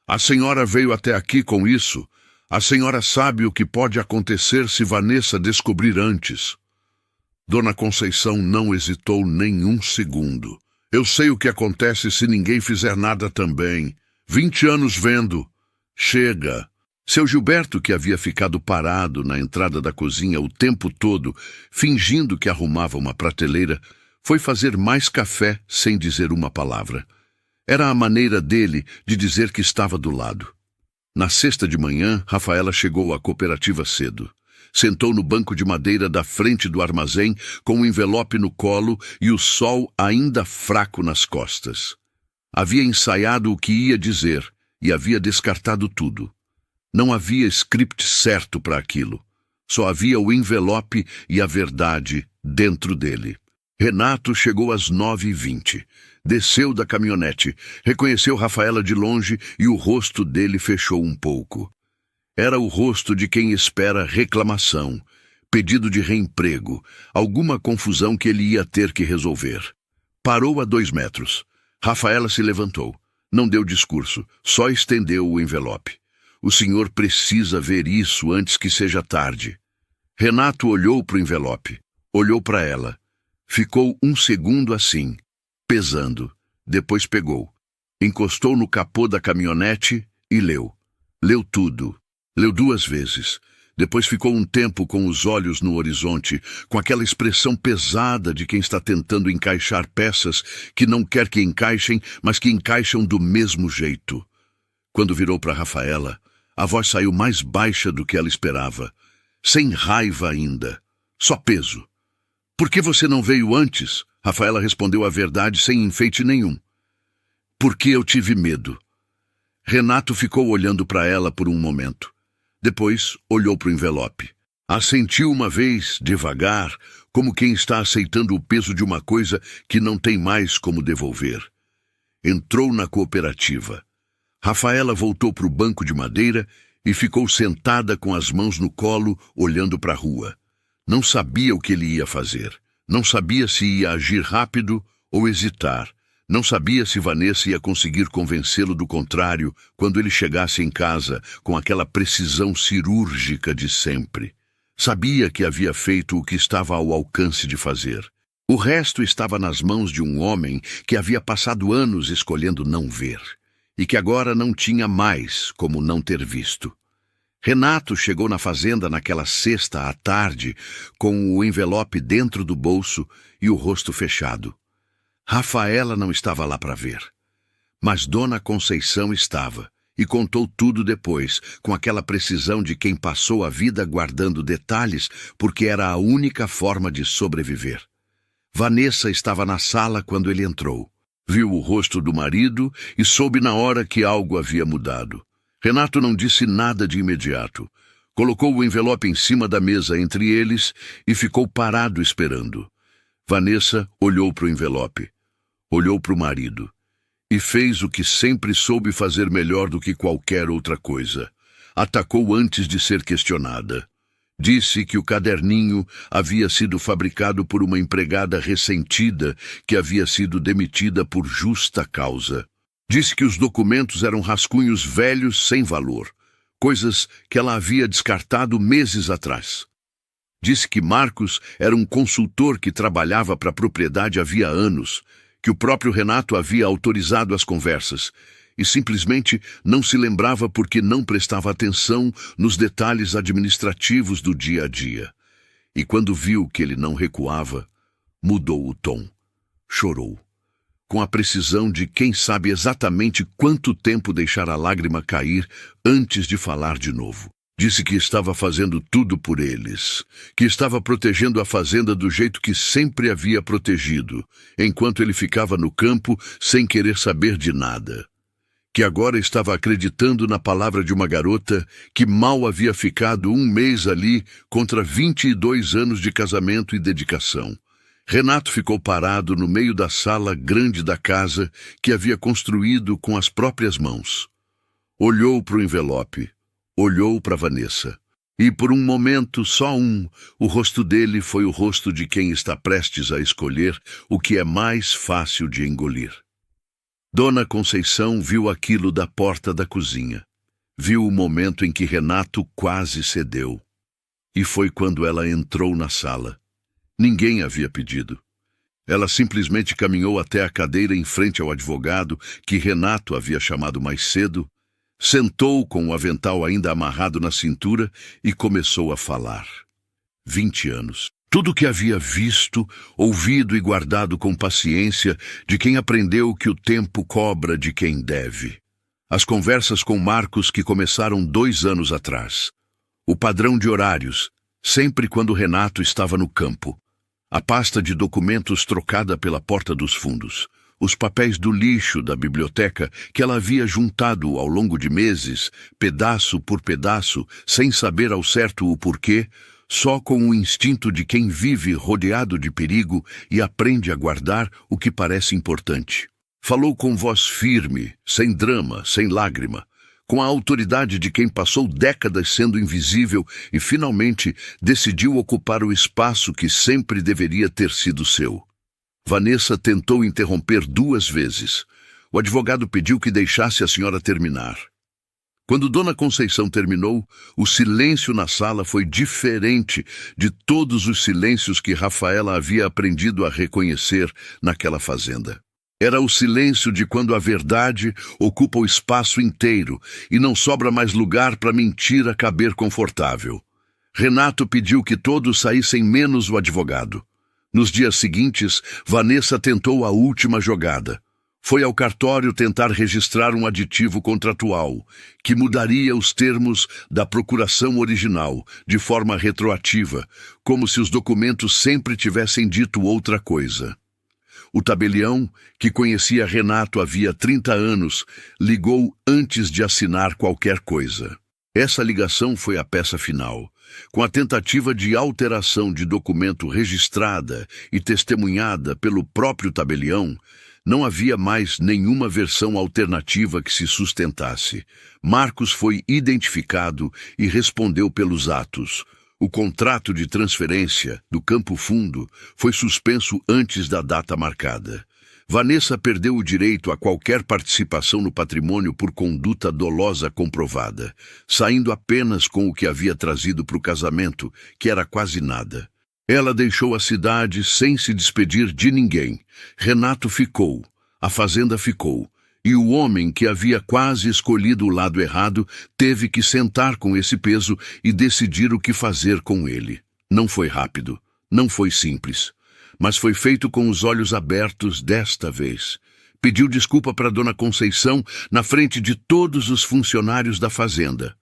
A senhora veio até aqui com isso. A senhora sabe o que pode acontecer se Vanessa descobrir antes. Dona Conceição não hesitou nem um segundo. Eu sei o que acontece se ninguém fizer nada também. 20 anos vendo. Chega. Seu Gilberto, que havia ficado parado na entrada da cozinha o tempo todo, fingindo que arrumava uma prateleira, foi fazer mais café sem dizer uma palavra. Era a maneira dele de dizer que estava do lado. Na sexta de manhã, Rafaela chegou à cooperativa cedo. Sentou no banco de madeira da frente do armazém, com o envelope no colo e o sol ainda fraco nas costas. Havia ensaiado o que ia dizer e havia descartado tudo. Não havia script certo para aquilo. Só havia o envelope e a verdade dentro dele. Renato chegou às 9h20. Desceu da caminhonete, reconheceu Rafaela de longe e o rosto dele fechou um pouco. Era o rosto de quem espera reclamação, pedido de reemprego, alguma confusão que ele ia ter que resolver. Parou a 2 metros. Rafaela se levantou. Não deu discurso, só estendeu o envelope. O senhor precisa ver isso antes que seja tarde. Renato olhou para o envelope, olhou para ela. Ficou 1 segundo assim, pesando. Depois pegou. Encostou no capô da caminhonete e leu. Leu tudo. Leu 2 vezes. Depois ficou um tempo com os olhos no horizonte, com aquela expressão pesada de quem está tentando encaixar peças que não quer que encaixem, mas que encaixam do mesmo jeito. Quando virou para Rafaela, a voz saiu mais baixa do que ela esperava. Sem raiva ainda. Só peso. Por que você não veio antes? Rafaela respondeu a verdade sem enfeite nenhum. Porque eu tive medo. Renato ficou olhando para ela por um momento. Depois olhou para o envelope. Assentiu uma vez, devagar, como quem está aceitando o peso de uma coisa que não tem mais como devolver. Entrou na cooperativa. Rafaela voltou para o banco de madeira e ficou sentada com as mãos no colo, olhando para a rua. Não sabia o que ele ia fazer. Não sabia se ia agir rápido ou hesitar. Não sabia se Vanessa ia conseguir convencê-lo do contrário quando ele chegasse em casa com aquela precisão cirúrgica de sempre. Sabia que havia feito o que estava ao alcance de fazer. O resto estava nas mãos de um homem que havia passado anos escolhendo não ver, e que agora não tinha mais como não ter visto. Renato chegou na fazenda naquela sexta à tarde, com o envelope dentro do bolso e o rosto fechado. Rafaela não estava lá para ver. Mas Dona Conceição estava, e contou tudo depois, com aquela precisão de quem passou a vida guardando detalhes, porque era a única forma de sobreviver. Vanessa estava na sala quando ele entrou. Viu o rosto do marido e soube na hora que algo havia mudado. Renato não disse nada de imediato. Colocou o envelope em cima da mesa entre eles e ficou parado esperando. Vanessa olhou para o envelope. Olhou para o marido e fez o que sempre soube fazer melhor do que qualquer outra coisa. Atacou antes de ser questionada. Disse que o caderninho havia sido fabricado por uma empregada ressentida que havia sido demitida por justa causa. Disse que os documentos eram rascunhos velhos sem valor, coisas que ela havia descartado meses atrás. Disse que Marcos era um consultor que trabalhava para a propriedade havia anos, que o próprio Renato havia autorizado as conversas e simplesmente não se lembrava porque não prestava atenção nos detalhes administrativos do dia a dia. E quando viu que ele não recuava, mudou o tom. Chorou, com a precisão de quem sabe exatamente quanto tempo deixar a lágrima cair antes de falar de novo. Disse que estava fazendo tudo por eles, que estava protegendo a fazenda do jeito que sempre havia protegido, enquanto ele ficava no campo sem querer saber de nada. Que agora estava acreditando na palavra de uma garota que mal havia ficado 1 mês ali contra 22 anos de casamento e dedicação. Renato ficou parado no meio da sala grande da casa que havia construído com as próprias mãos. Olhou para o envelope. Olhou para Vanessa. E por um momento, só um, o rosto dele foi o rosto de quem está prestes a escolher o que é mais fácil de engolir. Dona Conceição viu aquilo da porta da cozinha. Viu o momento em que Renato quase cedeu. E foi quando ela entrou na sala. Ninguém havia pedido. Ela simplesmente caminhou até a cadeira em frente ao advogado, que Renato havia chamado mais cedo, sentou com o avental ainda amarrado na cintura e começou a falar. 20 anos. Tudo o que havia visto, ouvido e guardado com paciência de quem aprendeu que o tempo cobra de quem deve. As conversas com Marcos que começaram 2 anos atrás. O padrão de horários, sempre quando Renato estava no campo. A pasta de documentos trocada pela porta dos fundos. Os papéis do lixo da biblioteca que ela havia juntado ao longo de meses, pedaço por pedaço, sem saber ao certo o porquê, só com o instinto de quem vive rodeado de perigo e aprende a guardar o que parece importante. Falou com voz firme, sem drama, sem lágrima, com a autoridade de quem passou décadas sendo invisível e finalmente decidiu ocupar o espaço que sempre deveria ter sido seu. Vanessa tentou interromper 2 vezes. O advogado pediu que deixasse a senhora terminar. Quando Dona Conceição terminou, o silêncio na sala foi diferente de todos os silêncios que Rafaela havia aprendido a reconhecer naquela fazenda. Era o silêncio de quando a verdade ocupa o espaço inteiro e não sobra mais lugar para a mentira caber confortável. Renato pediu que todos saíssem menos o advogado. Nos dias seguintes, Vanessa tentou a última jogada. Foi ao cartório tentar registrar um aditivo contratual, que mudaria os termos da procuração original, de forma retroativa, como se os documentos sempre tivessem dito outra coisa. O tabelião, que conhecia Renato havia 30 anos, ligou antes de assinar qualquer coisa. Essa ligação foi a peça final. Com a tentativa de alteração de documento registrada e testemunhada pelo próprio tabelião, não havia mais nenhuma versão alternativa que se sustentasse. Marcos foi identificado e respondeu pelos atos. O contrato de transferência do Campo Fundo foi suspenso antes da data marcada. Vanessa perdeu o direito a qualquer participação no patrimônio por conduta dolosa comprovada, saindo apenas com o que havia trazido para o casamento, que era quase nada. Ela deixou a cidade sem se despedir de ninguém. Renato ficou, a fazenda ficou, e o homem que havia quase escolhido o lado errado teve que sentar com esse peso e decidir o que fazer com ele. Não foi rápido, não foi simples, mas foi feito com os olhos abertos desta vez. Pediu desculpa para Dona Conceição na frente de todos os funcionários da fazenda.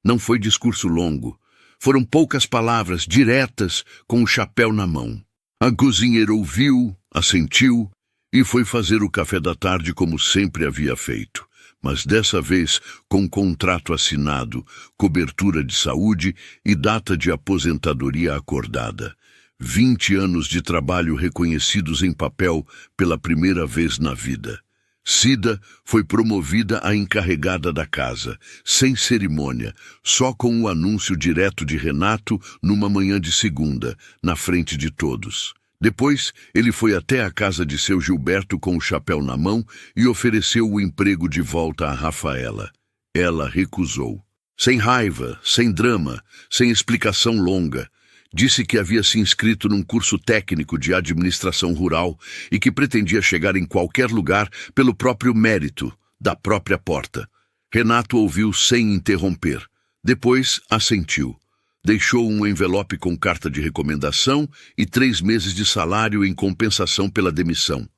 Não foi discurso longo. Foram poucas palavras, diretas, com o chapéu na mão. A cozinheira ouviu, assentiu e foi fazer o café da tarde como sempre havia feito. Mas dessa vez com contrato assinado, cobertura de saúde e data de aposentadoria acordada. 20 anos de trabalho reconhecidos em papel pela primeira vez na vida. Cida foi promovida a encarregada da casa, sem cerimônia, só com o anúncio direto de Renato numa manhã de segunda, na frente de todos. Depois, ele foi até a casa de seu Gilberto com o chapéu na mão e ofereceu o emprego de volta a Rafaela. Ela recusou. Sem raiva, sem drama, sem explicação longa. Disse que havia se inscrito num curso técnico de administração rural e que pretendia chegar em qualquer lugar pelo próprio mérito, da própria porta. Renato ouviu sem interromper. Depois assentiu. Deixou um envelope com carta de recomendação e 3 meses de salário em compensação pela demissão.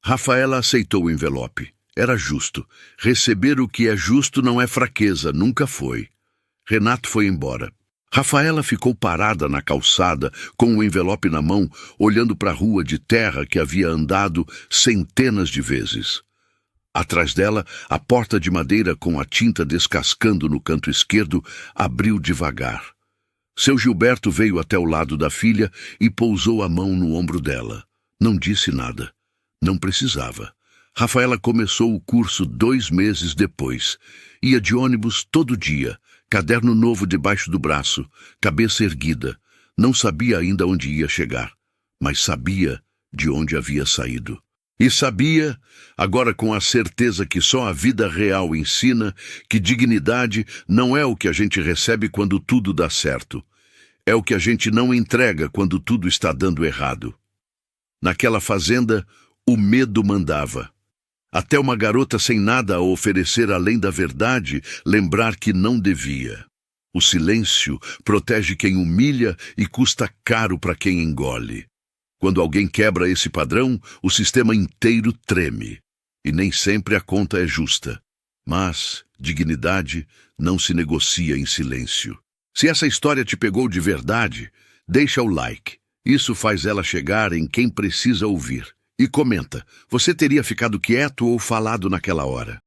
Rafaela aceitou o envelope. Era justo. Receber o que é justo não é fraqueza, nunca foi. Renato foi embora. Rafaela ficou parada na calçada, com o envelope na mão, olhando para a rua de terra que havia andado centenas de vezes. Atrás dela, a porta de madeira com a tinta descascando no canto esquerdo abriu devagar. Seu Gilberto veio até o lado da filha e pousou a mão no ombro dela. Não disse nada. Não precisava. Rafaela começou o curso 2 meses depois. Ia de ônibus todo dia, caderno novo debaixo do braço, cabeça erguida. Não sabia ainda onde ia chegar, mas sabia de onde havia saído. E sabia, agora com a certeza que só a vida real ensina, que dignidade não é o que a gente recebe quando tudo dá certo. É o que a gente não entrega quando tudo está dando errado. Naquela fazenda, o medo mandava. Até uma garota sem nada a oferecer além da verdade, lembrar que não devia. O silêncio protege quem humilha e custa caro para quem engole. Quando alguém quebra esse padrão, o sistema inteiro treme. E nem sempre a conta é justa. Mas dignidade não se negocia em silêncio. Se essa história te pegou de verdade, deixa o like. Isso faz ela chegar em quem precisa ouvir. E comenta, você teria ficado quieto ou falado naquela hora?